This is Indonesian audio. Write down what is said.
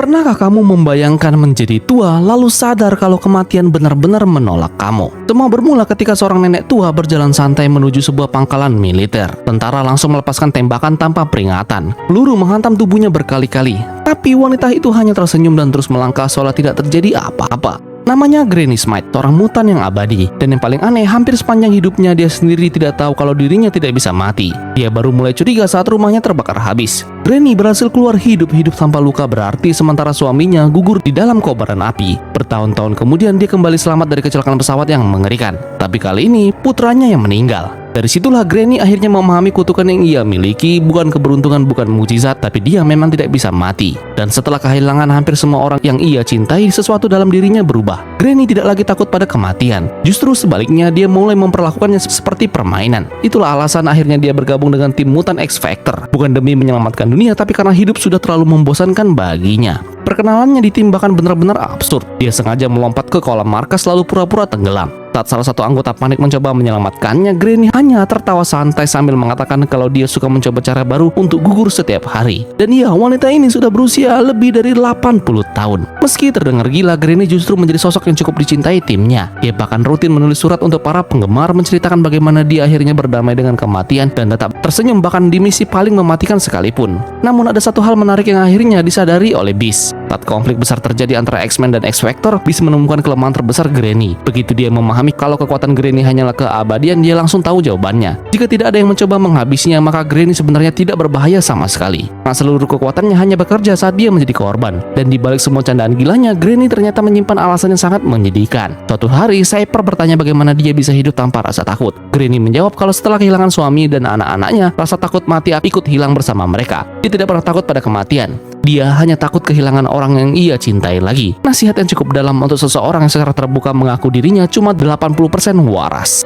Pernahkah kamu membayangkan menjadi tua lalu sadar kalau kematian benar-benar menolak kamu? Semua bermula ketika seorang nenek tua berjalan santai menuju sebuah pangkalan militer. Tentara langsung melepaskan tembakan tanpa peringatan. Peluru menghantam tubuhnya berkali-kali. Tapi wanita itu hanya tersenyum dan terus melangkah seolah tidak terjadi apa-apa. Namanya Granny Smythe, seorang mutan yang abadi. Dan yang paling aneh, hampir sepanjang hidupnya dia sendiri tidak tahu kalau dirinya tidak bisa mati. Dia baru mulai curiga saat rumahnya terbakar habis. Granny berhasil keluar hidup-hidup tanpa luka berarti, sementara suaminya gugur di dalam kobaran api. Bertahun-tahun kemudian dia kembali selamat dari kecelakaan pesawat yang mengerikan. Tapi kali ini putranya yang meninggal. Dari situlah Granny akhirnya memahami kutukan yang ia miliki bukan keberuntungan, bukan mukjizat, tapi dia memang tidak bisa mati. Dan setelah kehilangan hampir semua orang yang ia cintai, sesuatu dalam dirinya berubah. Granny tidak lagi takut pada kematian. Justru sebaliknya, dia mulai memperlakukannya seperti permainan. Itulah alasan akhirnya dia bergabung dengan tim mutan X Factor. Bukan demi menyelamatkan dunia, tapi karena hidup sudah terlalu membosankan baginya. Perkenalannya di tim bahkan benar-benar absurd. Dia sengaja melompat ke kolam markas lalu pura-pura tenggelam. Saat salah satu anggota panik mencoba menyelamatkannya, Granny hanya tertawa santai sambil mengatakan kalau dia suka mencoba cara baru untuk gugur setiap hari. Dan iya, wanita ini sudah berusia lebih dari 80 tahun. Meski terdengar gila, Granny justru menjadi sosok yang cukup dicintai timnya. Dia bahkan rutin menulis surat untuk para penggemar menceritakan bagaimana dia akhirnya berdamai dengan kematian dan tetap tersenyum bahkan di misi paling mematikan sekalipun. Namun ada satu hal menarik yang akhirnya disadari oleh Beast. Saat konflik besar terjadi antara X-Men dan X-Factor, Beast menemukan kelemahan terbesar Granny. Begitu dia memahami kalau kekuatan Granny hanyalah keabadian, dia langsung tahu jawabannya. Jika tidak ada yang mencoba menghabisinya, maka Granny sebenarnya tidak berbahaya sama sekali. Karena seluruh kekuatannya hanya bekerja saat dia menjadi korban. Dan di balik semua candaan gilanya, Granny ternyata menyimpan alasan yang sangat menyedihkan. Suatu hari, Cypher bertanya bagaimana dia bisa hidup tanpa rasa takut. Granny menjawab kalau setelah kehilangan suami dan anak-anaknya, rasa takut mati ikut hilang bersama mereka. Dia tidak pernah takut pada kematian. Dia hanya takut kehilangan orang yang ia cintai lagi. Nasihat yang cukup dalam untuk seseorang yang secara terbuka mengaku dirinya cuma 80% waras.